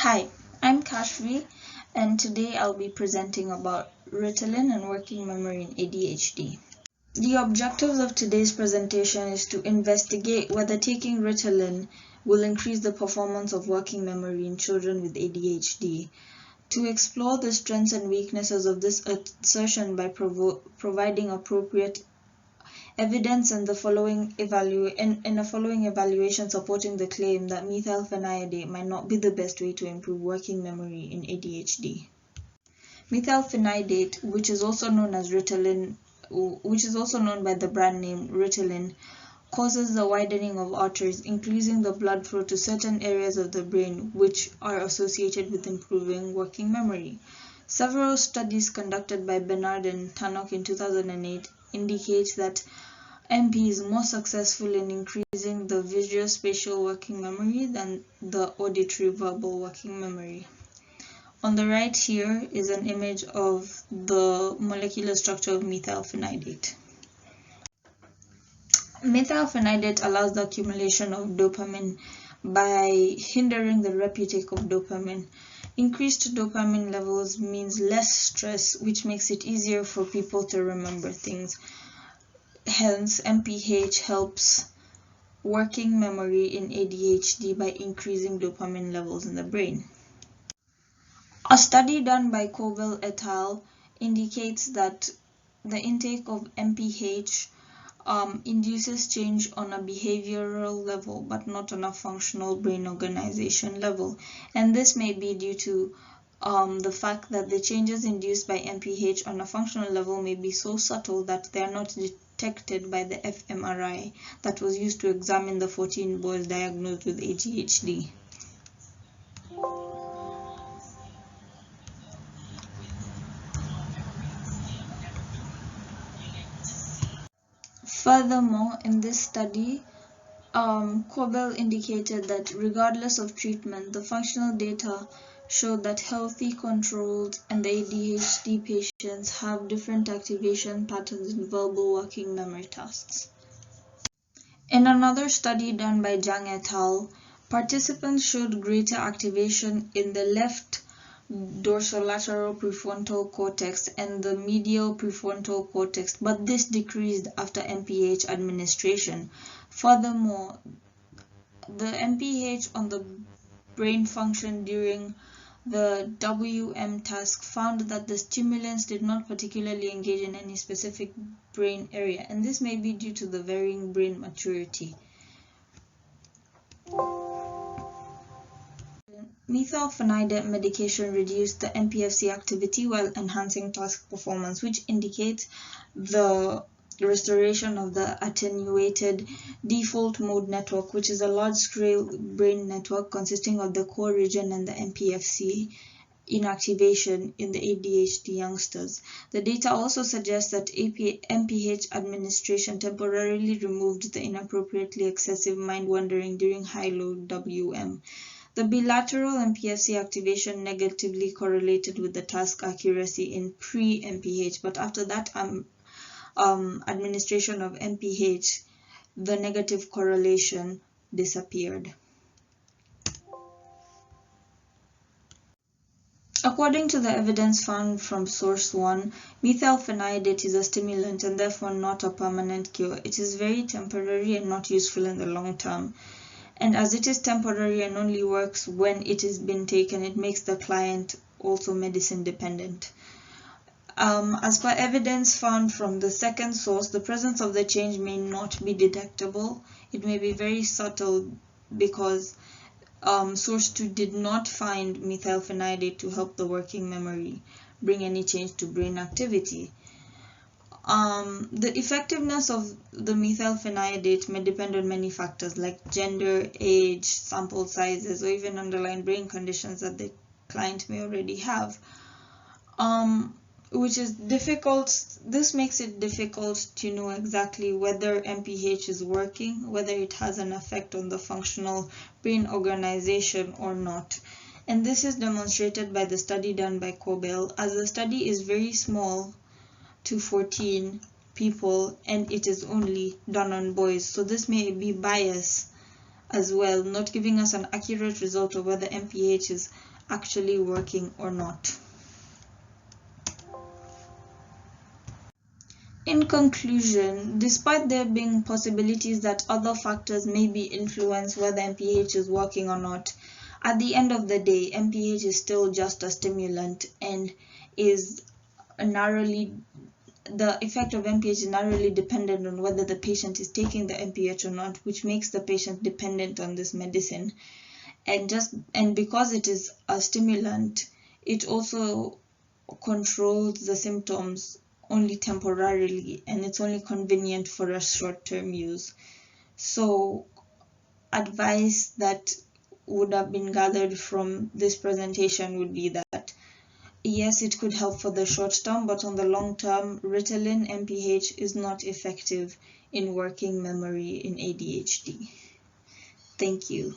Hi, I'm Kashvi, and today I'll be presenting about Ritalin and working memory in ADHD. The objectives of today's presentation is to investigate whether taking Ritalin will increase the performance of working memory in children with ADHD, to explore the strengths and weaknesses of this assertion by providing appropriate evidence in the following evaluation supporting the claim that methylphenidate might not be the best way to improve working memory in ADHD. Methylphenidate, which is also known as Ritalin, which is also known by the brand name Ritalin, causes the widening of arteries, increasing the blood flow to certain areas of the brain which are associated with improving working memory. Several studies conducted by Bernard and Tannock in 2008 indicate that MP is more successful in increasing the visuospatial working memory than the auditory verbal working memory. On the right here is an image of the molecular structure of methylphenidate. Methylphenidate allows the accumulation of dopamine by hindering the reuptake of dopamine. Increased dopamine levels means less stress, which makes it easier for people to remember things. Hence, MPH helps working memory in ADHD by increasing dopamine levels in the brain. A study done by Kovel et al. Indicates that the intake of MPH induces change on a behavioral level but not on a functional brain organization level, and this may be due to the fact that the changes induced by MPH on a functional level may be so subtle that they are not detected by the fMRI that was used to examine the 14 boys diagnosed with ADHD. Furthermore, in this study, Kovel indicated that regardless of treatment, the functional data showed that healthy, controlled, and the ADHD patients have different activation patterns in verbal working memory tasks. In another study done by Zhang et al., participants showed greater activation in the left dorsolateral prefrontal cortex and the medial prefrontal cortex, but this decreased after MPH administration. Furthermore, the MPH on the brain function during the WM task found that the stimulants did not particularly engage in any specific brain area, and this may be due to the varying brain maturity. Methylphenidate medication reduced the MPFC activity while enhancing task performance, which indicates the restoration of the attenuated default mode network, which is a large-scale brain network consisting of the core region and the MPFC inactivation in the ADHD youngsters. The data also suggests that MPH administration temporarily removed the inappropriately excessive mind wandering during high-load WM. The bilateral MPFC activation negatively correlated with the task accuracy in pre-MPH, but after that administration of MPH, the negative correlation disappeared. According to the evidence found from source 1, methylphenidate is a stimulant and therefore not a permanent cure. It is very temporary and not useful in the long term. And as it is temporary and only works when it is been taken, it makes the client also medicine dependent. As per evidence found from the second source, the presence of the change may not be detectable. It may be very subtle because source 2 did not find methylphenidate to help the working memory bring any change to brain activity. The effectiveness of the methylphenidate may depend on many factors like gender, age, sample sizes, or even underlying brain conditions that the client may already have, which is difficult. This makes it difficult to know exactly whether MPH is working, whether it has an effect on the functional brain organization or not. And this is demonstrated by the study done by Kovel, as the study is very small, to 14 people, and it is only done on boys, so this may be bias as well, not giving us an accurate result of whether MPH is actually working or not. In conclusion, despite there being possibilities that other factors may be influence whether MPH is working or not, at the end of the day, MPH is still just a stimulant and is the effect of MPH is narrowly dependent on whether the patient is taking the MPH or not, which makes the patient dependent on this medicine. And because it is a stimulant, it also controls the symptoms only temporarily, and it's only convenient for a short-term use. So advice that would have been gathered from this presentation would be that yes, it could help for the short term, but on the long term, Ritalin MPH is not effective in working memory in ADHD. Thank you.